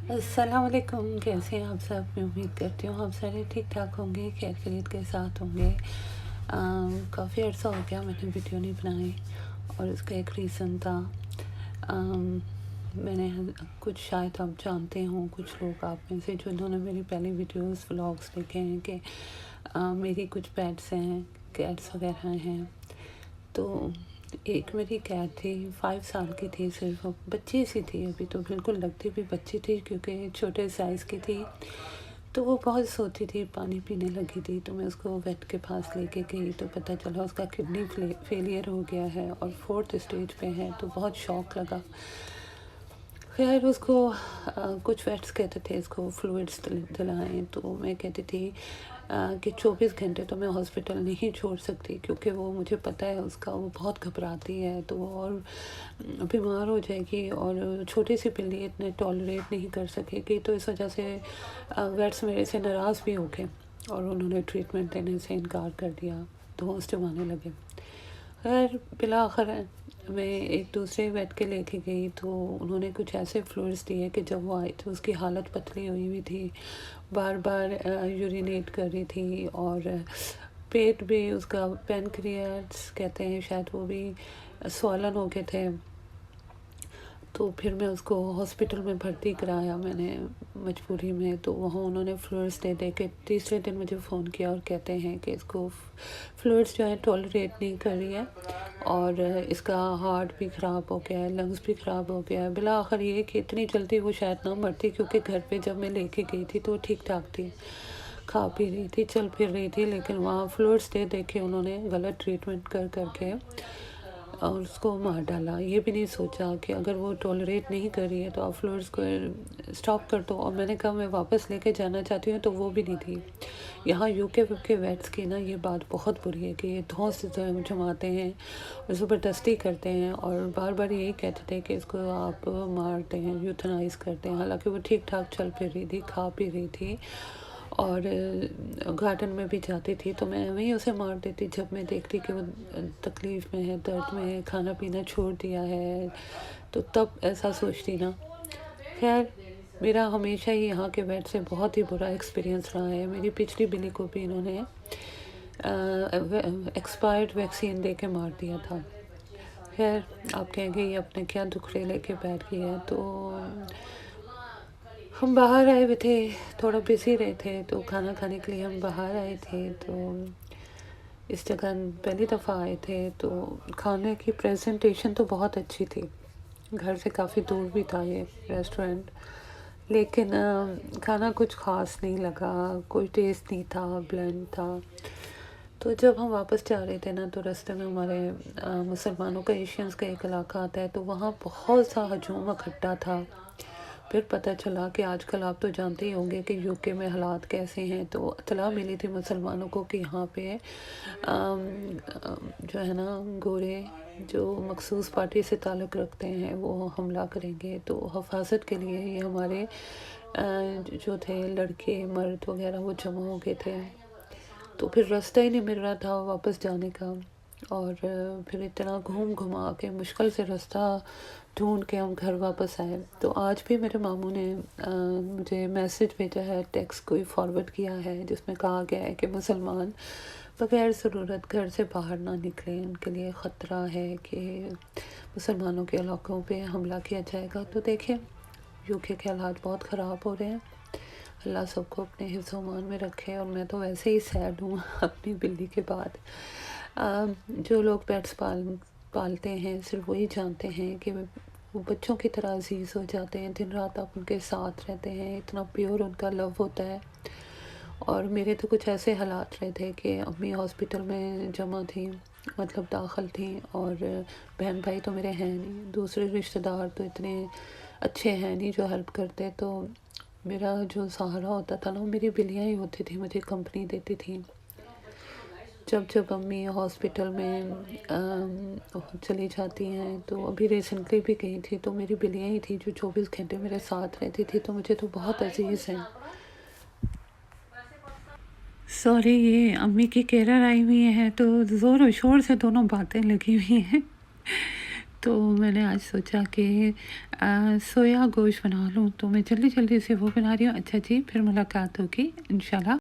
अस्सलाम वालेकुम। कैसे हैं आप सब? मैं उम्मीद करती हूँ आप सारे ठीक ठाक होंगे, खैर खैरियत के साथ होंगे। काफ़ी अर्सा हो गया मैंने वीडियो नहीं बनाई और उसका एक रीज़न था। अम, मैंने कुछ शायद आप जानते हों, कुछ लोग आप में से जिन्होंने मेरी पहले वीडियोस व्लॉग्स देखे हैं कि मेरी कुछ पेट्स हैं, कैट्स वगैरह हैं। तो एक मेरी कैट थी, 5 साल की थी, सिर्फ बच्ची सी थी, अभी तो बिल्कुल लगती भी बच्ची थी क्योंकि छोटे साइज़ की थी। तो वो बहुत सोती थी, पानी पीने लगी थी, तो मैं उसको वेट के पास लेके गई तो पता चला उसका किडनी फेलियर हो गया है और 4th स्टेज पे है। तो बहुत शौक लगा। खैर उसको कुछ वेट्स कहते थे इसको फ्लूइड्स दिलाएं, तो मैं कहती थी कि 24 घंटे तो मैं हॉस्पिटल नहीं छोड़ सकती क्योंकि वो मुझे पता है उसका, वो बहुत घबराती है तो वो और बीमार हो जाएगी और छोटी सी पिल्ली इतने टॉलरेट नहीं कर सकेगी। तो इस वजह से वेट्स मेरे से नाराज़ भी हो गए और उन्होंने ट्रीटमेंट देने से इनकार कर दिया, धौंस जमाने लगे। खैर बिला आखिर मैं एक दूसरे वेट के लेके गई तो उन्होंने कुछ ऐसे फ्लूइड्स दिए कि जब वो आई तो उसकी हालत पतली हुई थी, बार बार यूरिनेट कर रही थी और पेट भी उसका, पैनक्रियास कहते हैं शायद, वो भी स्वॉलन हो गए थे। तो फिर मैं उसको हॉस्पिटल में भर्ती कराया मैंने मजबूरी में। तो वहाँ उन्होंने फ्लूइड्स दे दे के तीसरे दिन मुझे फ़ोन किया और कहते हैं कि इसको फ्लूइड्स जो है टॉलरेट नहीं कर रही है और इसका हार्ट भी ख़राब हो गया है, लंग्स भी ख़राब हो गया है। बिला आखिर ये कि इतनी जल्दी वो शायद ना मरती क्योंकि घर पे जब मैं लेके गई थी तो वो ठीक ठाक थी, खा पी रही थी, चल फिर रही थी। लेकिन वहाँ फ्लूइड्स दे दे के उन्होंने गलत ट्रीटमेंट कर करके और उसको मार डाला। ये भी नहीं सोचा कि अगर वो टॉलरेट नहीं कर रही है तो आप फ्लूइड्स को स्टॉप कर दो। और मैंने कहा मैं वापस लेके जाना चाहती हूँ, तो वो भी नहीं थी। यहाँ यूके के वेट्स की ना ये बात बहुत बुरी है कि ये धौंस जमाते हैं और ज़बरदस्ती करते हैं और बार बार यही कहते थे कि इसको आप मारते हैं, यूथनाइज करते हैं। हालांकि वो ठीक ठाक चल फिर रही थी, खा पी रही थी और गार्डन में भी जाती थी तो मैं वहीं उसे मार देती जब मैं देखती कि वो तकलीफ़ में है, दर्द में है, खाना पीना छोड़ दिया है, तो तब ऐसा सोचती ना। खैर मेरा हमेशा ही यहाँ के वेट से बहुत ही बुरा एक्सपीरियंस रहा है। मेरी पिछली बिल्ली को भी इन्होंने एक्सपायर्ड वैक्सीन दे के मार दिया था। खैर आप कहेंगे ये अपने क्या दुखड़े लेके बैठ गई है। तो हम बाहर आए हुए थे, थोड़ा बिजी रहे थे, तो खाना खाने के लिए हम बाहर आए थे। तो इस जगह पहली दफ़ा आए थे तो खाने की प्रेजेंटेशन तो बहुत अच्छी थी। घर से काफ़ी दूर भी था ये रेस्टोरेंट, लेकिन खाना कुछ ख़ास नहीं लगा, कोई टेस्ट नहीं था, ब्लेंड था। तो जब हम वापस जा रहे थे ना तो रास्ते में हमारे मुसलमानों का, एशियंस का एक इलाका आता है, तो वहाँ बहुत सा हजूम इकट्ठा था। फिर पता चला कि आजकल आप तो जानते ही होंगे कि यूके में हालात कैसे हैं। तो इत्तला मिली थी मुसलमानों को कि यहाँ पे जो है ना गोरे जो मखसूस पार्टी से ताल्लुक़ रखते हैं वो हमला करेंगे। तो हिफाजत के लिए ये हमारे जो थे लड़के मर्द वगैरह वो जमा हो गए थे। तो फिर रास्ता ही नहीं मिल रहा था वापस जाने का और फिर इतना घूम घुमा के मुश्किल से रास्ता ढूंढ के हम घर वापस आए। तो आज भी मेरे मामू ने मुझे मैसेज भेजा है, टेक्स्ट कोई फॉरवर्ड किया है जिसमें कहा गया है कि मुसलमान बग़ैर ज़रूरत घर से बाहर ना निकलें, उनके लिए ख़तरा है कि मुसलमानों के इलाकों पे हमला किया जाएगा। तो देखें यूके के हालात बहुत ख़राब हो रहे हैं। अल्लाह सबको अपने हिफ्ज़-ओ-मान में रखे। और मैं तो वैसे ही सैड हूँ अपनी बिल्ली के बाद। जो लोग पेट्स पालते हैं सिर्फ वही जानते हैं कि वो बच्चों की तरह अजीज़ हो जाते हैं, दिन रात आप उनके साथ रहते हैं, इतना प्योर उनका लव होता है। और मेरे तो कुछ ऐसे हालात रहे थे कि अम्मी हॉस्पिटल में जमा थी, मतलब दाखिल थी, और बहन भाई तो मेरे हैं नहीं, दूसरे रिश्तेदार तो इतने अच्छे हैं नहीं जो हेल्प करते। तो मेरा जो सहारा होता था ना वो मेरी बिल्लियाँ ही होती थी, मुझे कंपनी देती थी। जब जब अम्मी हॉस्पिटल में चली जाती हैं, तो अभी रिसेंटली भी गई थी, तो मेरी बिल्लियाँ ही थी जो 24 घंटे मेरे साथ रहती थी। तो मुझे तो बहुत अजीज़ हैं। सॉरी, ये अम्मी की केरर आई हुई हैं तो ज़ोर और शोर से दोनों बातें लगी हुई हैं। تو میں نے آج سوچا کہ سویا گوشت بنا لوں، تو میں جلدی جلدی سے وہ بنا رہی ہوں۔ اچھا جی، پھر ملاقات ہوگی انشاءاللہ۔